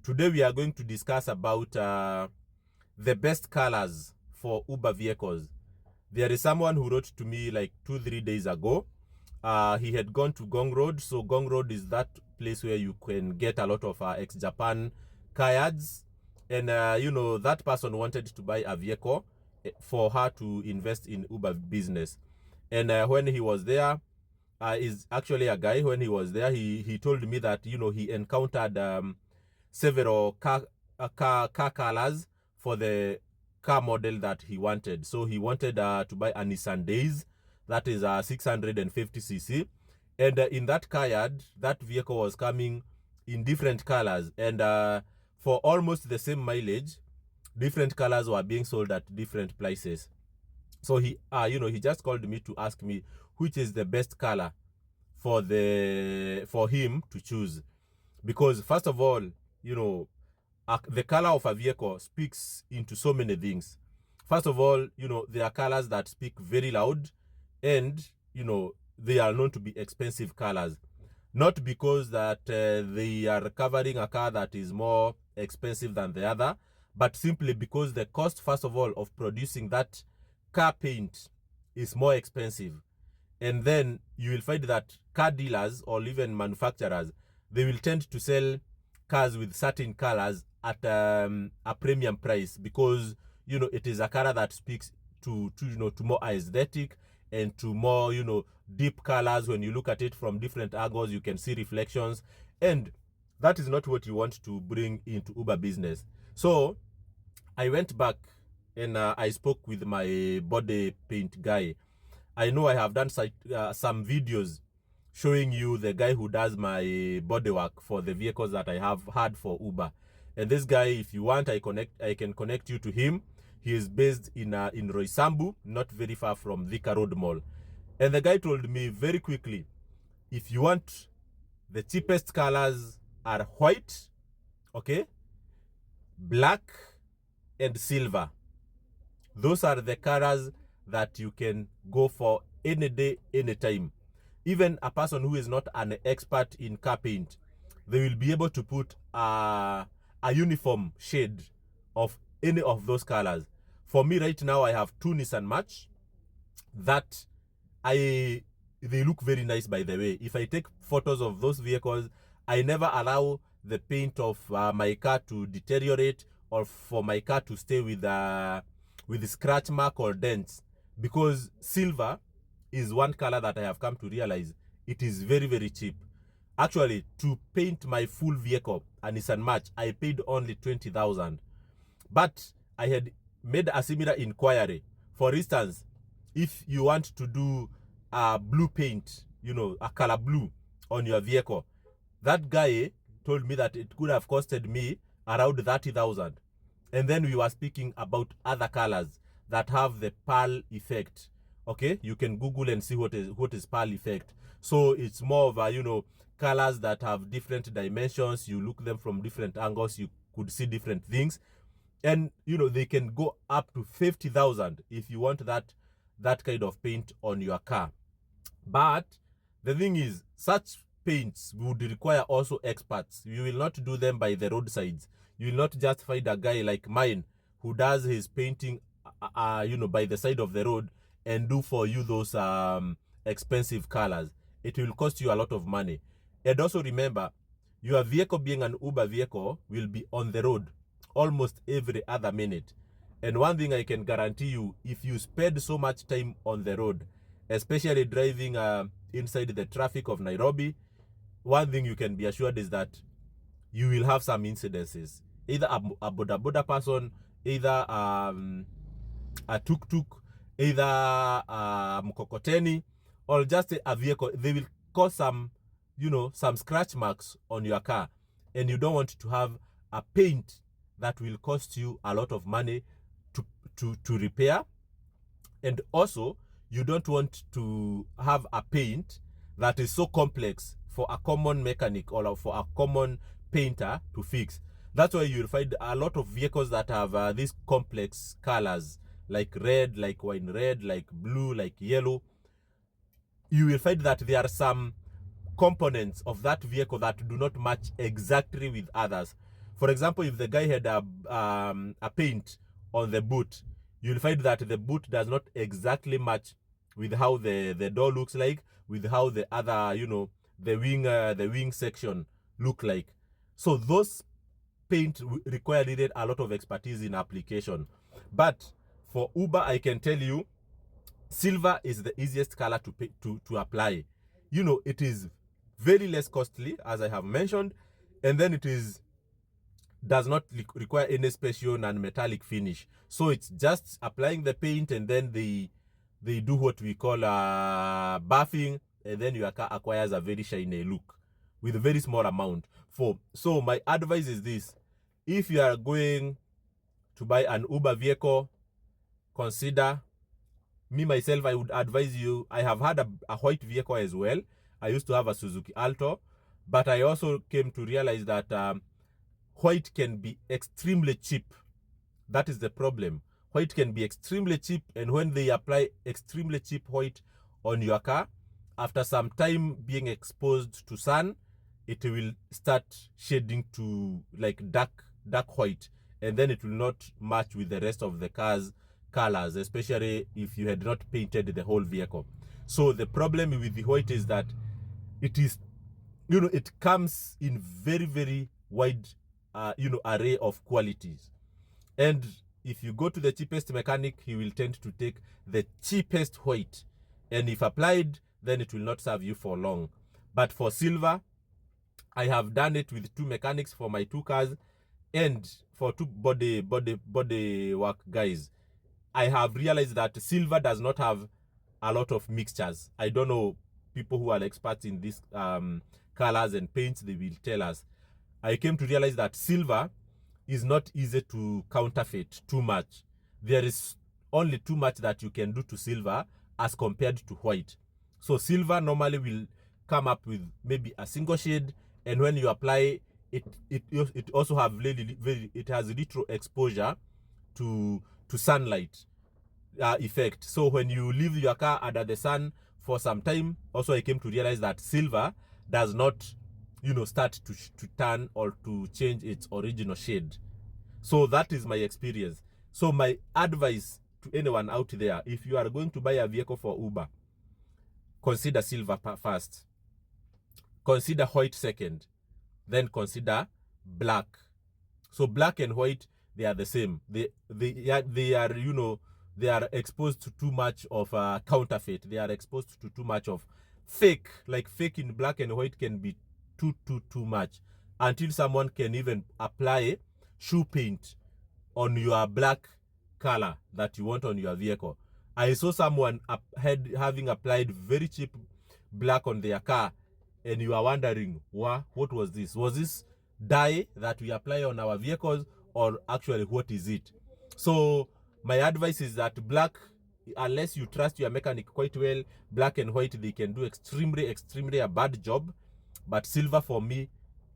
Today we are going to discuss about the best colors for Uber vehicles. There is someone who wrote to me like 2-3 days ago. He had gone to Gong Road. So Gong Road is that place where you can get a lot of ex-Japan car yards. And, that person wanted to buy a vehicle for her to invest in Uber business. And when he was there, is actually a guy. When he was there, he told me that, he encountered several car colors for the car model that he wanted. So he wanted to buy a Nissan Days, that is a 650cc. And in that car yard, that vehicle was coming in different colors. And for almost the same mileage, different colors were being sold at different prices. So he just called me to ask me which is the best color for him to choose. Because first of all, the color of a vehicle speaks into so many things. First of all, there are colors that speak very loud, and they are known to be expensive colors. Not because that they are covering a car that is more expensive than the other, but simply because the cost, first of all, of producing that car paint is more expensive. And then you will find that car dealers or even manufacturers, they will tend to sell cars with certain colors at a premium price, because it is a color that speaks to more aesthetic and to more deep colors. When you look at it from different angles, you can see reflections, and that is not what you want to bring into Uber business. So I went back and I spoke with my body paint guy. I know I have done some videos showing you the guy who does my body work for the vehicles that I have had for Uber. And this guy, if you want, I can connect you to him. He is based in Roysambu, not very far from Thika Road Mall. And the guy told me very quickly, if you want, the cheapest colors are white, okay, black, and silver. Those are the colors that you can go for any day, anytime. Even a person who is not an expert in car paint, they will be able to put a uniform shade of any of those colors. For me right now, I have two Nissan March that they look very nice, by the way. If I take photos of those vehicles, I never allow the paint of my car to deteriorate or for my car to stay with scratch mark or dents, because silver is one color that I have come to realize it is very, very cheap. Actually, to paint my full vehicle, a Nissan March, I paid only 20,000. But I had made a similar inquiry. For instance, if you want to do a blue paint, a color blue on your vehicle, that guy told me that it could have costed me around 30,000. And then we were speaking about other colors that have the pearl effect. Okay, you can Google and see what is pearl effect. So it's more of a, colors that have different dimensions. You look them from different angles, you could see different things. And, they can go up to 50,000 if you want that kind of paint on your car. But the thing is, such paints would require also experts. You will not do them by the roadsides. You will not just find a guy like mine who does his painting, by the side of the road and do for you those expensive colors. It will cost you a lot of money. And also remember, your vehicle, being an Uber vehicle, will be on the road almost every other minute. And one thing I can guarantee you, if you spend so much time on the road, especially driving inside the traffic of Nairobi, one thing you can be assured is that you will have some incidences. Either a boda person, either a tuk-tuk, either a mkokoteni, or just a vehicle. They will cause some, some scratch marks on your car. And you don't want to have a paint that will cost you a lot of money to repair. And also, you don't want to have a paint that is so complex for a common mechanic or for a common painter to fix. That's why you'll find a lot of vehicles that have these complex colors, like red, like wine red, like blue, like yellow. You will find that there are some components of that vehicle that do not match exactly with others. For example, if the guy had a paint on the boot, you'll find that the boot does not exactly match with how the door looks like, with how the other, you know, the wing section look like. So those paint needed a lot of expertise in application. But for Uber, I can tell you, silver is the easiest color to apply. You know, it is very less costly, as I have mentioned, and then it does not require any special non-metallic finish. So it's just applying the paint, and then they do what we call buffing, and then your car acquires a very shiny look with a very small amount. So my advice is this: if you are going to buy an Uber vehicle, consider, me myself, I would advise you, I have had a white vehicle as well. I used to have a Suzuki Alto, but I also came to realize that white can be extremely cheap. That is the problem. White can be extremely cheap, and when they apply extremely cheap white on your car, after some time being exposed to sun, it will start shading to like dark white, and then it will not match with the rest of the car's colors, especially if you had not painted the whole vehicle. So the problem with the white is that it is, you know, it comes in very wide array of qualities, and if you go to the cheapest mechanic, he will tend to take the cheapest white, and if applied, then it will not serve you for long. But for silver, I have done it with 2 mechanics for my 2 cars, and for 2 body work guys, I have realized that silver does not have a lot of mixtures. I don't know, people who are experts in these colors and paints, they will tell us. I came to realize that silver is not easy to counterfeit too much. There is only too much that you can do to silver as compared to white. So silver normally will come up with maybe a single shade, and when you apply it, it also have it has little exposure to sunlight effect. So when you leave your car under the sun for some time, also I came to realize that silver does not, you know, start to turn or to change its original shade. So that is my experience. So my advice to anyone out there, if you are going to buy a vehicle for Uber, consider silver first, consider white second, then consider black. So black and white, they are the same. They are, you know, they are exposed to too much of counterfeit. They are exposed to too much of fake. Like fake in black and white can be too much, until someone can even apply shoe paint on your black color that you want on your vehicle. I saw someone having applied very cheap black on their car, and you are wondering, what was this? Was this dye that we apply on our vehicles, or actually what is it? So my advice is that black, unless you trust your mechanic quite well, black and white, they can do extremely a bad job. But silver for me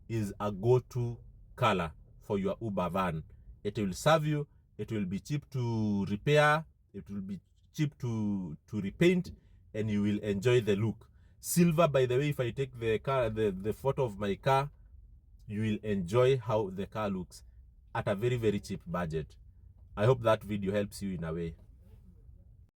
is a go-to color for your Uber van. It will serve you, it will be cheap to repair, it will be cheap to repaint, and you will enjoy the look. Silver, by the way, if I take the photo of my car, you will enjoy how the car looks at a very cheap budget. I hope that video helps you in a way.